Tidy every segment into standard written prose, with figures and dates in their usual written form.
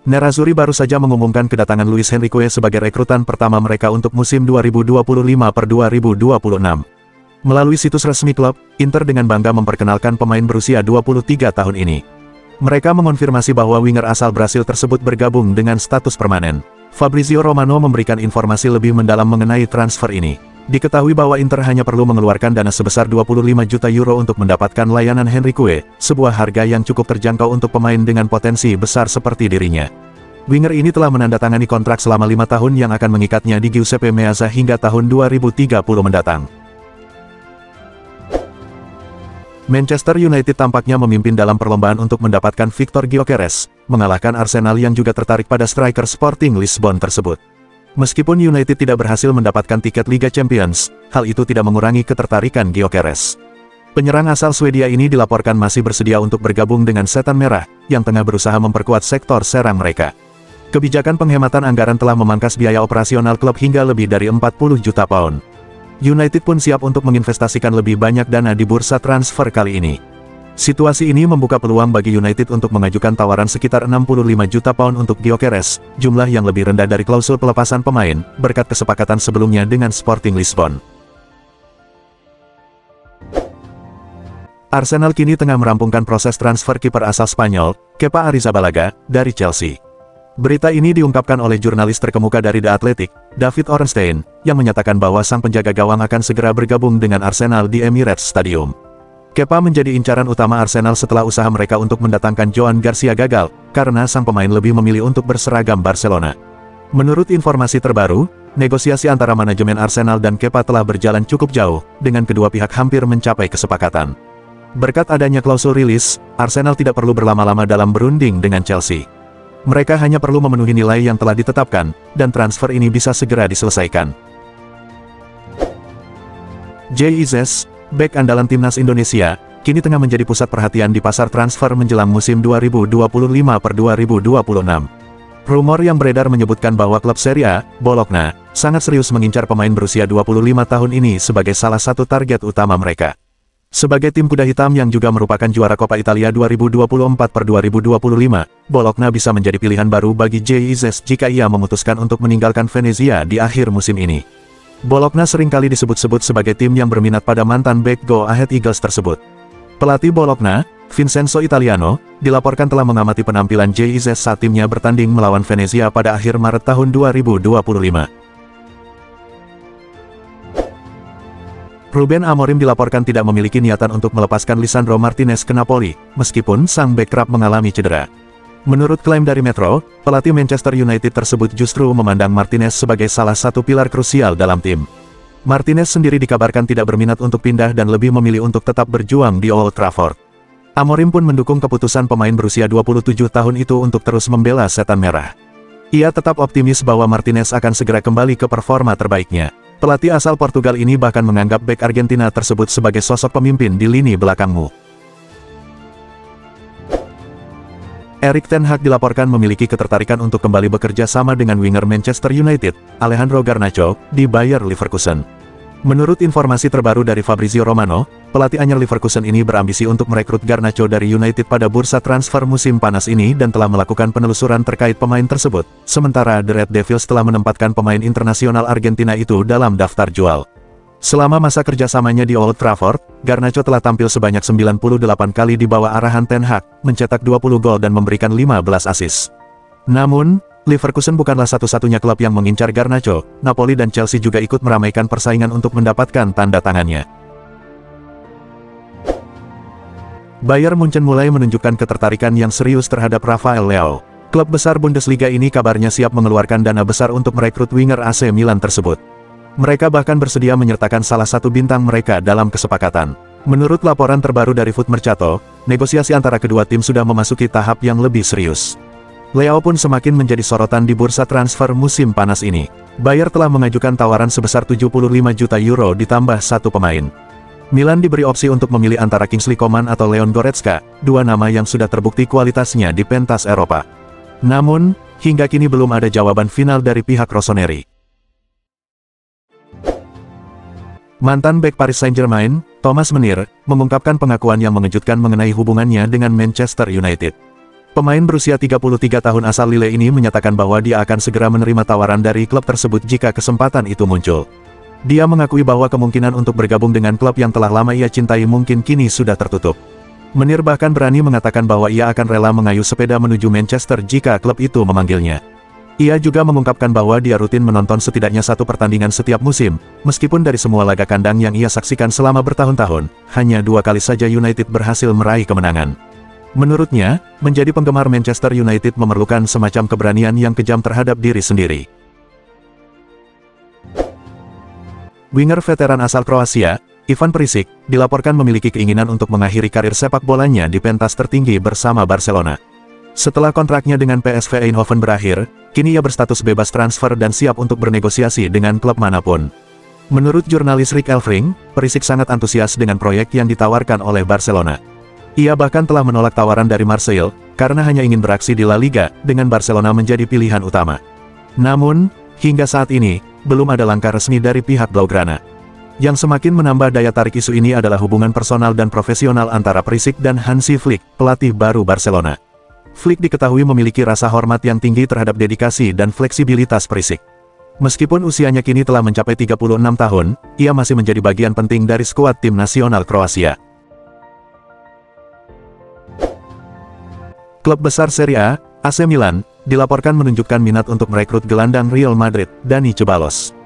Nerazzurri baru saja mengumumkan kedatangan Luis Henrique sebagai rekrutan pertama mereka untuk musim 2025-2026. Melalui situs resmi klub, Inter dengan bangga memperkenalkan pemain berusia 23 tahun ini. Mereka mengonfirmasi bahwa winger asal Brasil tersebut bergabung dengan status permanen. Fabrizio Romano memberikan informasi lebih mendalam mengenai transfer ini. Diketahui bahwa Inter hanya perlu mengeluarkan dana sebesar 25 juta euro untuk mendapatkan layanan Henrique, sebuah harga yang cukup terjangkau untuk pemain dengan potensi besar seperti dirinya. Winger ini telah menandatangani kontrak selama 5 tahun yang akan mengikatnya di Giuseppe Meazza hingga tahun 2030 mendatang. Manchester United tampaknya memimpin dalam perlombaan untuk mendapatkan Victor Gyökeres, mengalahkan Arsenal yang juga tertarik pada striker Sporting Lisbon tersebut. Meskipun United tidak berhasil mendapatkan tiket Liga Champions, hal itu tidak mengurangi ketertarikan Gyökeres. Penyerang asal Swedia ini dilaporkan masih bersedia untuk bergabung dengan Setan Merah, yang tengah berusaha memperkuat sektor serang mereka. Kebijakan penghematan anggaran telah memangkas biaya operasional klub hingga lebih dari 40 juta pound. United pun siap untuk menginvestasikan lebih banyak dana di bursa transfer kali ini. Situasi ini membuka peluang bagi United untuk mengajukan tawaran sekitar 65 juta pound untuk Gyökeres, jumlah yang lebih rendah dari klausul pelepasan pemain, berkat kesepakatan sebelumnya dengan Sporting Lisbon. Arsenal kini tengah merampungkan proses transfer kiper asal Spanyol, Kepa Arrizabalaga, dari Chelsea. Berita ini diungkapkan oleh jurnalis terkemuka dari The Athletic, David Ornstein, yang menyatakan bahwa sang penjaga gawang akan segera bergabung dengan Arsenal di Emirates Stadium. Kepa menjadi incaran utama Arsenal setelah usaha mereka untuk mendatangkan Joan Garcia gagal, karena sang pemain lebih memilih untuk berseragam Barcelona. Menurut informasi terbaru, negosiasi antara manajemen Arsenal dan Kepa telah berjalan cukup jauh, dengan kedua pihak hampir mencapai kesepakatan. Berkat adanya klausul rilis, Arsenal tidak perlu berlama-lama dalam berunding dengan Chelsea. Mereka hanya perlu memenuhi nilai yang telah ditetapkan, dan transfer ini bisa segera diselesaikan. JIZ, bek andalan timnas Indonesia, kini tengah menjadi pusat perhatian di pasar transfer menjelang musim 2025-2026. Rumor yang beredar menyebutkan bahwa klub Serie A, Bologna, sangat serius mengincar pemain berusia 25 tahun ini sebagai salah satu target utama mereka. Sebagai tim kuda hitam yang juga merupakan juara Coppa Italia 2024-2025, Bologna bisa menjadi pilihan baru bagi JIZ jika ia memutuskan untuk meninggalkan Venezia di akhir musim ini. Bologna seringkali disebut-sebut sebagai tim yang berminat pada mantan bek Go Ahead Eagles tersebut. Pelatih Bologna, Vincenzo Italiano, dilaporkan telah mengamati penampilan JIZ saat timnya bertanding melawan Venezia pada akhir Maret tahun 2025. Ruben Amorim dilaporkan tidak memiliki niatan untuk melepaskan Lisandro Martinez ke Napoli, meskipun sang bek kerap mengalami cedera. Menurut klaim dari Metro, pelatih Manchester United tersebut justru memandang Martinez sebagai salah satu pilar krusial dalam tim. Martinez sendiri dikabarkan tidak berminat untuk pindah dan lebih memilih untuk tetap berjuang di Old Trafford. Amorim pun mendukung keputusan pemain berusia 27 tahun itu untuk terus membela Setan Merah. Ia tetap optimis bahwa Martinez akan segera kembali ke performa terbaiknya. Pelatih asal Portugal ini bahkan menganggap bek Argentina tersebut sebagai sosok pemimpin di lini belakangmu. Erik ten Hag dilaporkan memiliki ketertarikan untuk kembali bekerja sama dengan winger Manchester United, Alejandro Garnacho, di Bayer Leverkusen. Menurut informasi terbaru dari Fabrizio Romano, pelatih anyar Leverkusen ini berambisi untuk merekrut Garnacho dari United pada bursa transfer musim panas ini dan telah melakukan penelusuran terkait pemain tersebut, sementara The Red Devils telah menempatkan pemain internasional Argentina itu dalam daftar jual. Selama masa kerjasamanya di Old Trafford, Garnacho telah tampil sebanyak 98 kali di bawah arahan Ten Hag, mencetak 20 gol dan memberikan 15 assist. Namun, Leverkusen bukanlah satu-satunya klub yang mengincar Garnacho, Napoli dan Chelsea juga ikut meramaikan persaingan untuk mendapatkan tanda tangannya. Bayern Munchen mulai menunjukkan ketertarikan yang serius terhadap Rafael Leao. Klub besar Bundesliga ini kabarnya siap mengeluarkan dana besar untuk merekrut winger AC Milan tersebut. Mereka bahkan bersedia menyertakan salah satu bintang mereka dalam kesepakatan. Menurut laporan terbaru dari Foot Mercato, negosiasi antara kedua tim sudah memasuki tahap yang lebih serius. Leao pun semakin menjadi sorotan di bursa transfer musim panas ini. Bayer telah mengajukan tawaran sebesar 75 juta euro ditambah satu pemain. Milan diberi opsi untuk memilih antara Kingsley Coman atau Leon Goretzka, dua nama yang sudah terbukti kualitasnya di pentas Eropa. Namun, hingga kini belum ada jawaban final dari pihak Rossoneri. Mantan bek Paris Saint-Germain, Thomas Meunier, mengungkapkan pengakuan yang mengejutkan mengenai hubungannya dengan Manchester United. Pemain berusia 33 tahun asal Lille ini menyatakan bahwa dia akan segera menerima tawaran dari klub tersebut jika kesempatan itu muncul. Dia mengakui bahwa kemungkinan untuk bergabung dengan klub yang telah lama ia cintai mungkin kini sudah tertutup. Menir bahkan berani mengatakan bahwa ia akan rela mengayuh sepeda menuju Manchester jika klub itu memanggilnya. Ia juga mengungkapkan bahwa dia rutin menonton setidaknya 1 pertandingan setiap musim, meskipun dari semua laga kandang yang ia saksikan selama bertahun-tahun, hanya 2 kali saja United berhasil meraih kemenangan. Menurutnya, menjadi penggemar Manchester United memerlukan semacam keberanian yang kejam terhadap diri sendiri. Winger veteran asal Kroasia, Ivan Perisic, dilaporkan memiliki keinginan untuk mengakhiri karir sepak bolanya di pentas tertinggi bersama Barcelona. Setelah kontraknya dengan PSV Eindhoven berakhir, kini ia berstatus bebas transfer dan siap untuk bernegosiasi dengan klub manapun. Menurut jurnalis Rick Elfring, Perisic sangat antusias dengan proyek yang ditawarkan oleh Barcelona. Ia bahkan telah menolak tawaran dari Marseille, karena hanya ingin beraksi di La Liga, dengan Barcelona menjadi pilihan utama. Namun, hingga saat ini, belum ada langkah resmi dari pihak Blaugrana. Yang semakin menambah daya tarik isu ini adalah hubungan personal dan profesional antara Perisic dan Hansi Flick, pelatih baru Barcelona. Flick diketahui memiliki rasa hormat yang tinggi terhadap dedikasi dan fleksibilitas Perisic. Meskipun usianya kini telah mencapai 36 tahun, ia masih menjadi bagian penting dari skuad tim nasional Kroasia. Klub besar Serie A, AC Milan, dilaporkan menunjukkan minat untuk merekrut gelandang Real Madrid, Dani Ceballos.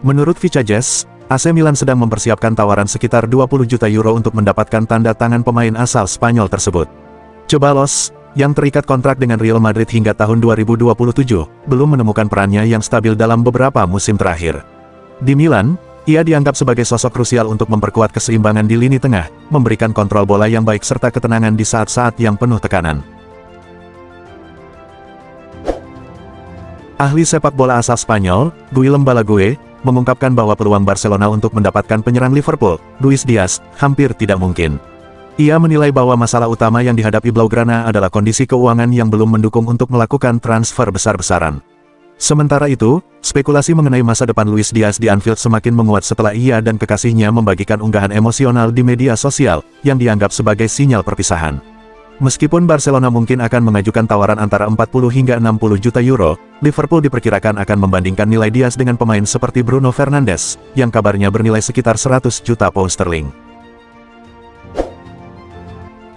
Menurut Vicajes, AC Milan sedang mempersiapkan tawaran sekitar 20 juta euro untuk mendapatkan tanda tangan pemain asal Spanyol tersebut. Ceballos, yang terikat kontrak dengan Real Madrid hingga tahun 2027, belum menemukan perannya yang stabil dalam beberapa musim terakhir. Di Milan, ia dianggap sebagai sosok krusial untuk memperkuat keseimbangan di lini tengah, memberikan kontrol bola yang baik serta ketenangan di saat-saat yang penuh tekanan. Ahli sepak bola asal Spanyol, Guillem Balague, mengungkapkan bahwa peluang Barcelona untuk mendapatkan penyerang Liverpool, Luis Diaz, hampir tidak mungkin. Ia menilai bahwa masalah utama yang dihadapi Blaugrana adalah kondisi keuangan yang belum mendukung untuk melakukan transfer besar-besaran. Sementara itu, spekulasi mengenai masa depan Luis Diaz di Anfield semakin menguat setelah ia dan kekasihnya membagikan unggahan emosional di media sosial, yang dianggap sebagai sinyal perpisahan. Meskipun Barcelona mungkin akan mengajukan tawaran antara 40 hingga 60 juta euro, Liverpool diperkirakan akan membandingkan nilai Diaz dengan pemain seperti Bruno Fernandes, yang kabarnya bernilai sekitar 100 juta pound sterling.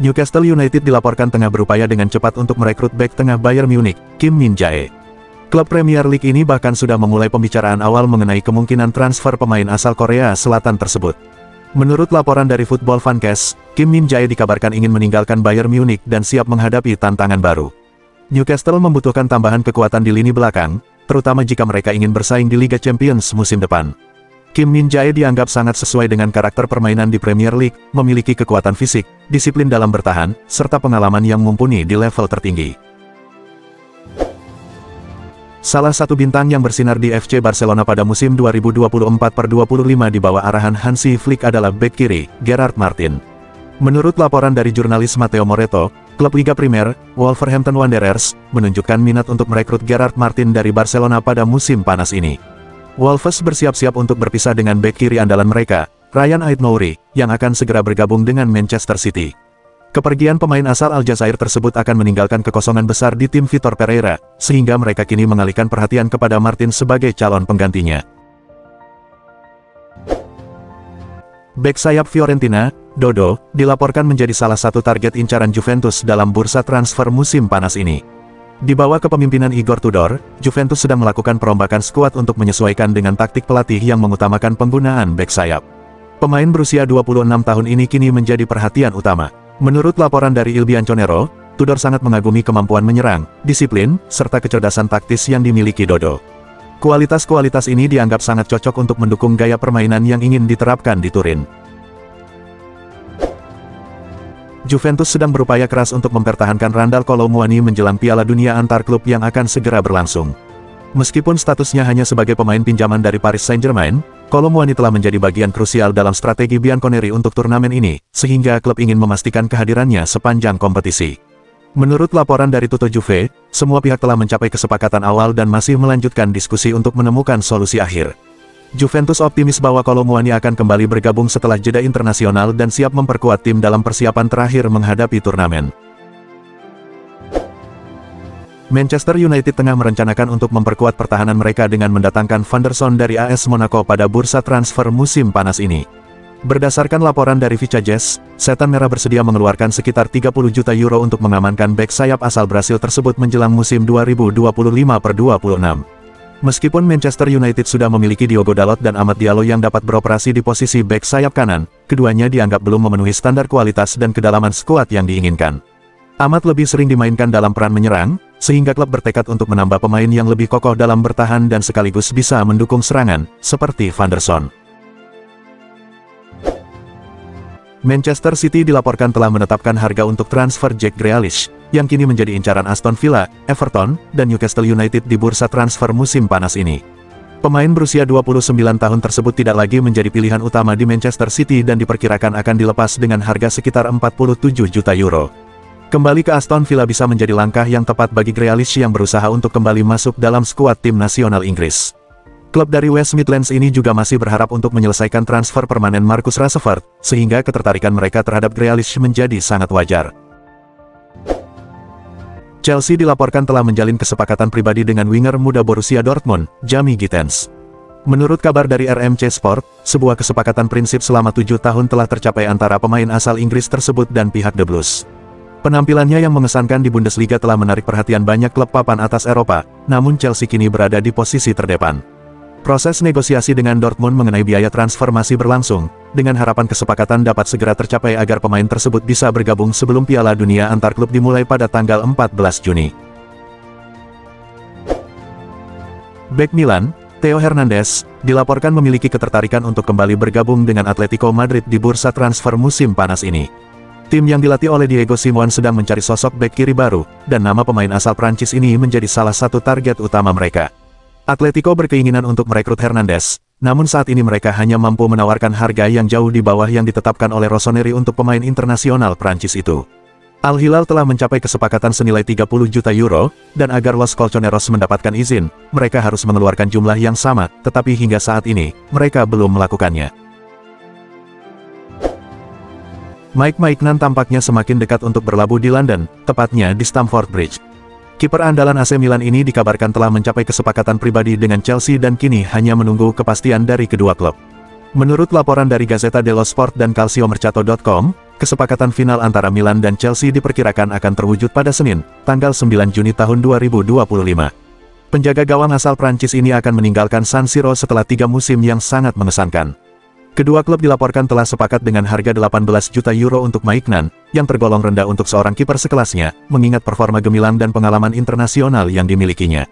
Newcastle United dilaporkan tengah berupaya dengan cepat untuk merekrut bek tengah Bayern Munich, Kim Min-jae. Klub Premier League ini bahkan sudah memulai pembicaraan awal mengenai kemungkinan transfer pemain asal Korea Selatan tersebut. Menurut laporan dari Football Fancast, Kim Min-jae dikabarkan ingin meninggalkan Bayern Munich dan siap menghadapi tantangan baru. Newcastle membutuhkan tambahan kekuatan di lini belakang, terutama jika mereka ingin bersaing di Liga Champions musim depan. Kim Min-jae dianggap sangat sesuai dengan karakter permainan di Premier League, memiliki kekuatan fisik, disiplin dalam bertahan, serta pengalaman yang mumpuni di level tertinggi. Salah satu bintang yang bersinar di FC Barcelona pada musim 2024-25 di bawah arahan Hansi Flick adalah bek kiri, Gerard Martin. Menurut laporan dari jurnalis Matteo Moretto, klub Liga Primer, Wolverhampton Wanderers, menunjukkan minat untuk merekrut Gerard Martin dari Barcelona pada musim panas ini. Wolves bersiap-siap untuk berpisah dengan bek kiri andalan mereka, Ryan Ait-Nouri, yang akan segera bergabung dengan Manchester City. Kepergian pemain asal Aljazair tersebut akan meninggalkan kekosongan besar di tim Vitor Pereira, sehingga mereka kini mengalihkan perhatian kepada Martin sebagai calon penggantinya. Bek sayap Fiorentina, Dodo, dilaporkan menjadi salah satu target incaran Juventus dalam bursa transfer musim panas ini. Di bawah kepemimpinan Igor Tudor, Juventus sedang melakukan perombakan skuad untuk menyesuaikan dengan taktik pelatih yang mengutamakan penggunaan bek sayap. Pemain berusia 26 tahun ini kini menjadi perhatian utama. Menurut laporan dari Il Bianconero, Tudor sangat mengagumi kemampuan menyerang, disiplin, serta kecerdasan taktis yang dimiliki Dodo. Kualitas-kualitas ini dianggap sangat cocok untuk mendukung gaya permainan yang ingin diterapkan di Turin. Juventus sedang berupaya keras untuk mempertahankan Randal Kolo Muani menjelang Piala Dunia antar klub yang akan segera berlangsung. Meskipun statusnya hanya sebagai pemain pinjaman dari Paris Saint-Germain, Kolo Muani telah menjadi bagian krusial dalam strategi Bianconeri untuk turnamen ini, sehingga klub ingin memastikan kehadirannya sepanjang kompetisi. Menurut laporan dari Tutto Juve, semua pihak telah mencapai kesepakatan awal dan masih melanjutkan diskusi untuk menemukan solusi akhir. Juventus optimis bahwa Kolo Muani akan kembali bergabung setelah jeda internasional dan siap memperkuat tim dalam persiapan terakhir menghadapi turnamen. Manchester United tengah merencanakan untuk memperkuat pertahanan mereka dengan mendatangkan Van der Son dari AS Monaco pada bursa transfer musim panas ini. Berdasarkan laporan dari Vicajes, Setan Merah bersedia mengeluarkan sekitar 30 juta euro untuk mengamankan bek sayap asal Brasil tersebut menjelang musim 2025/26. Meskipun Manchester United sudah memiliki Diogo Dalot dan Amad Diallo yang dapat beroperasi di posisi bek sayap kanan, keduanya dianggap belum memenuhi standar kualitas dan kedalaman skuad yang diinginkan. Amad lebih sering dimainkan dalam peran menyerang, sehingga klub bertekad untuk menambah pemain yang lebih kokoh dalam bertahan dan sekaligus bisa mendukung serangan, seperti Van der Son. Manchester City dilaporkan telah menetapkan harga untuk transfer Jack Grealish, yang kini menjadi incaran Aston Villa, Everton, dan Newcastle United di bursa transfer musim panas ini. Pemain berusia 29 tahun tersebut tidak lagi menjadi pilihan utama di Manchester City dan diperkirakan akan dilepas dengan harga sekitar 47 juta euro. Kembali ke Aston Villa bisa menjadi langkah yang tepat bagi Grealish yang berusaha untuk kembali masuk dalam skuad tim nasional Inggris. Klub dari West Midlands ini juga masih berharap untuk menyelesaikan transfer permanen Marcus Rashford, sehingga ketertarikan mereka terhadap Grealish menjadi sangat wajar. Chelsea dilaporkan telah menjalin kesepakatan pribadi dengan winger muda Borussia Dortmund, Jamie Gittens. Menurut kabar dari RMC Sport, sebuah kesepakatan prinsip selama 7 tahun telah tercapai antara pemain asal Inggris tersebut dan pihak The Blues. Penampilannya yang mengesankan di Bundesliga telah menarik perhatian banyak klub papan atas Eropa, namun Chelsea kini berada di posisi terdepan. Proses negosiasi dengan Dortmund mengenai biaya transfer masih berlangsung, dengan harapan kesepakatan dapat segera tercapai agar pemain tersebut bisa bergabung sebelum Piala Dunia antar klub dimulai pada tanggal 14 Juni. Bek Milan, Theo Hernandez, dilaporkan memiliki ketertarikan untuk kembali bergabung dengan Atletico Madrid di bursa transfer musim panas ini. Tim yang dilatih oleh Diego Simeone sedang mencari sosok bek kiri baru, dan nama pemain asal Prancis ini menjadi salah satu target utama mereka. Atletico berkeinginan untuk merekrut Hernandez, namun saat ini mereka hanya mampu menawarkan harga yang jauh di bawah yang ditetapkan oleh Rossoneri untuk pemain internasional Prancis itu. Al Hilal telah mencapai kesepakatan senilai 30 juta euro, dan agar Los Colchoneros mendapatkan izin, mereka harus mengeluarkan jumlah yang sama, tetapi hingga saat ini, mereka belum melakukannya. Mike Maignan tampaknya semakin dekat untuk berlabuh di London, tepatnya di Stamford Bridge. Kiper andalan AC Milan ini dikabarkan telah mencapai kesepakatan pribadi dengan Chelsea dan kini hanya menunggu kepastian dari kedua klub. Menurut laporan dari Gazzetta dello Sport dan calciomercato.com, kesepakatan final antara Milan dan Chelsea diperkirakan akan terwujud pada Senin, tanggal 9 Juni tahun 2025. Penjaga gawang asal Prancis ini akan meninggalkan San Siro setelah 3 musim yang sangat mengesankan. Kedua klub dilaporkan telah sepakat dengan harga 18 juta euro untuk Maignan, yang tergolong rendah untuk seorang kiper sekelasnya, mengingat performa gemilang dan pengalaman internasional yang dimilikinya.